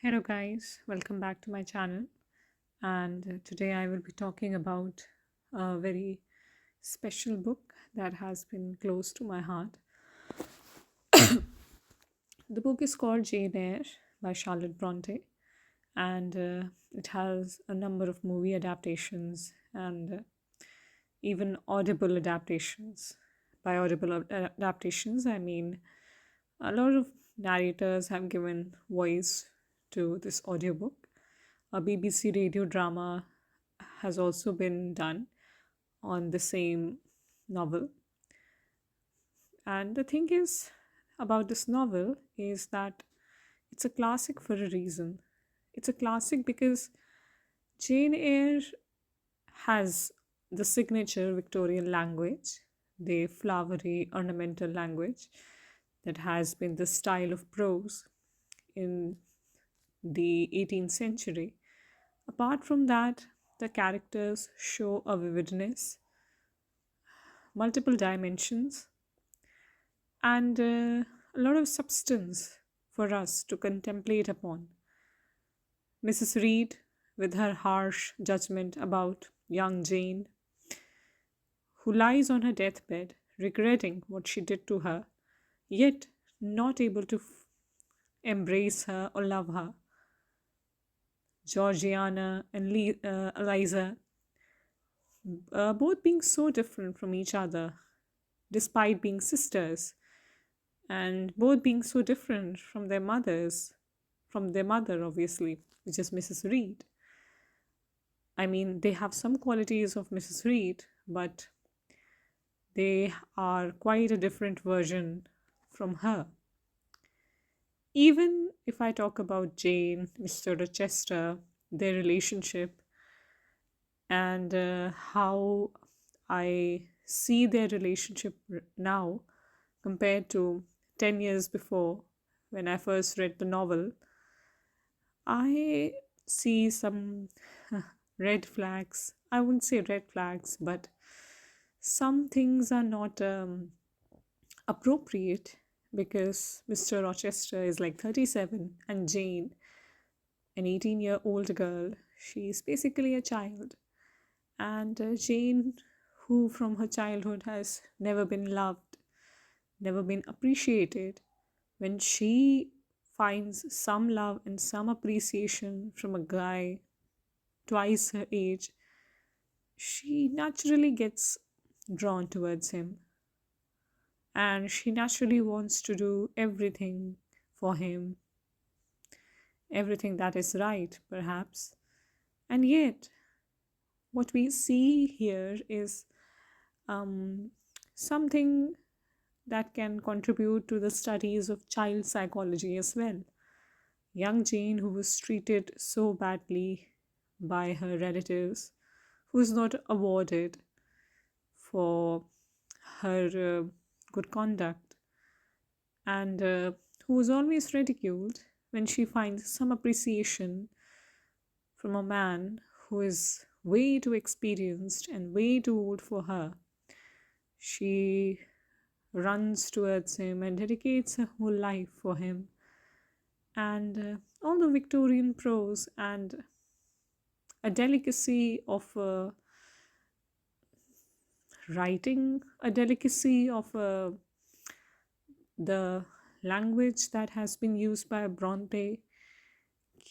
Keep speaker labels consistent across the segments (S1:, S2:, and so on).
S1: Hello, guys, welcome back to my channel. And today I will be talking about a very special book that has been close to my heart. The book is called Jane Eyre by Charlotte Bronte, and it has a number of movie adaptations and even audible adaptations. By adaptations, I mean a lot of narrators have given voice to this audiobook. A BBC radio drama has also been done on the same novel. And the thing is about this novel is that it's a classic for a reason. It's a classic because Jane Eyre has the signature Victorian language, the flowery ornamental language that has been the style of prose in the 18th century. Apart from that, the characters show a vividness, multiple dimensions, and a lot of substance for us to contemplate upon. Mrs. Reed, with her harsh judgment about young Jane, who lies on her deathbed regretting what she did to her, yet not able to embrace her or love her. Georgiana and Eliza, both being so different from each other, despite being sisters, and both being so different from their mothers, from their mother, obviously, which is Mrs. Reed. I mean, they have some qualities of Mrs. Reed, but they are quite a different version from her. Even if I talk about Jane, Mr. Rochester, their relationship, and how I see their relationship now compared to 10 years before when I first read the novel, I see some red flags. I wouldn't say red flags, but some things are not appropriate because Mr. Rochester is like 37 and Jane, an 18-year-old girl, she's basically a child. And Jane, who from her childhood has never been loved, never been appreciated, when she finds some love and some appreciation from a guy twice her age, she naturally gets drawn towards him and she naturally wants to do everything for him, everything that is right, perhaps. And yet, what we see here is um, something that can contribute to the studies of child psychology as well. Young Jane, who was treated so badly by her relatives, who was not awarded for her good conduct, and who was always ridiculed when she finds some appreciation from a man who is way too experienced and way too old for her. She runs towards him and dedicates her whole life for him. And all the Victorian prose and a delicacy of writing, a delicacy of the language that has been used by Bronte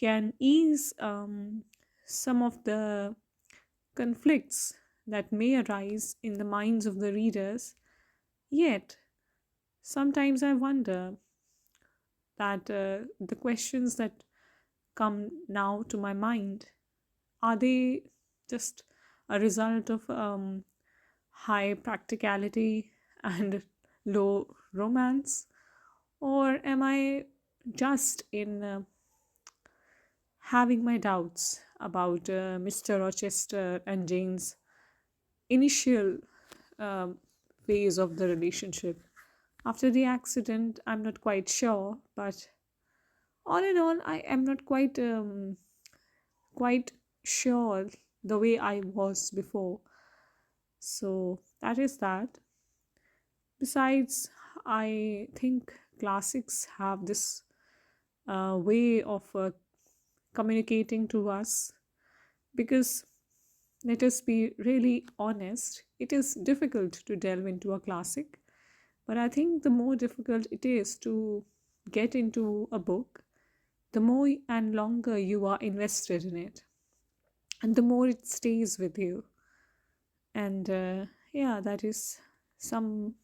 S1: can ease some of the conflicts that may arise in the minds of the readers. Yet, sometimes I wonder that the questions that come now to my mind, are they just a result of high practicality and low romance, or am I just in having my doubts about Mr. Rochester and Jane's initial um phase of the relationship? After the accident, I'm not quite sure, but all in all, I am not quite sure the way I was before. So that is that. Besides, I think classics have this way of communicating to us, because let us be really honest, it is difficult to delve into a classic, but I think the more difficult it is to get into a book, the more and longer you are invested in it, and the more it stays with you. And yeah, some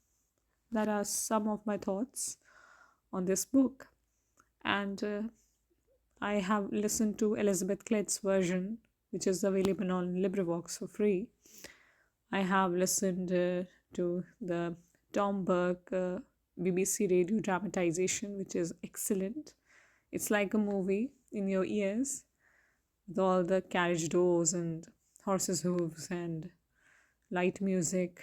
S1: that are some of my thoughts on this book. And I have listened to Elizabeth Klett's version, which is available on LibriVox for free. I have listened to the Tom Burke BBC radio dramatization, which is excellent. It's like a movie in your ears, with all the carriage doors and horses' hooves and light music,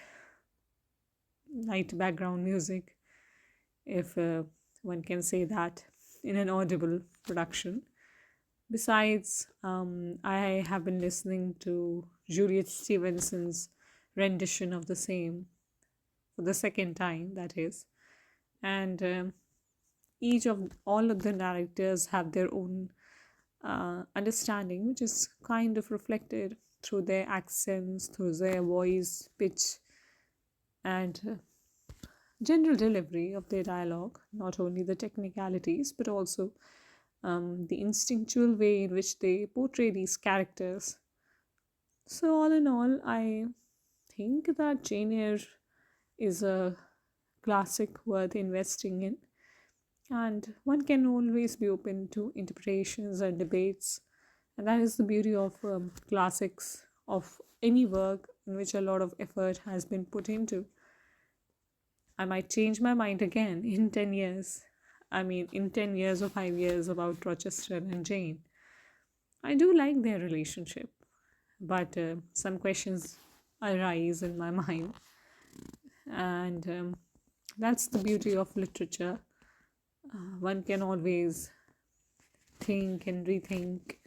S1: light background music, if one can say that, in an audible production. Besides, I have been listening to Juliet Stevenson's rendition of the same for the second time, that is. And each of all of the narrators have their own understanding, which is kind of reflected through their accents, through their voice, pitch, and general delivery of their dialogue, not only the technicalities, but also the instinctual way in which they portray these characters. So, all in all, I think that Jane Eyre is a classic worth investing in, and one can always be open to interpretations and debates. And that is the beauty of classics, of any work in which a lot of effort has been put into. I might change my mind again in 10 years. I mean, in 10 years or 5 years about Rochester and Jane. I do like their relationship, but some questions arise in my mind. And that's the beauty of literature. One can always think and rethink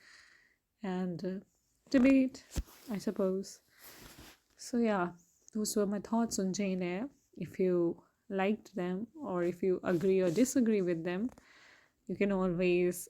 S1: and debate, I suppose. So, yeah, those were my thoughts on Jane Eyre. If you liked them, or if you agree or disagree with them, you can always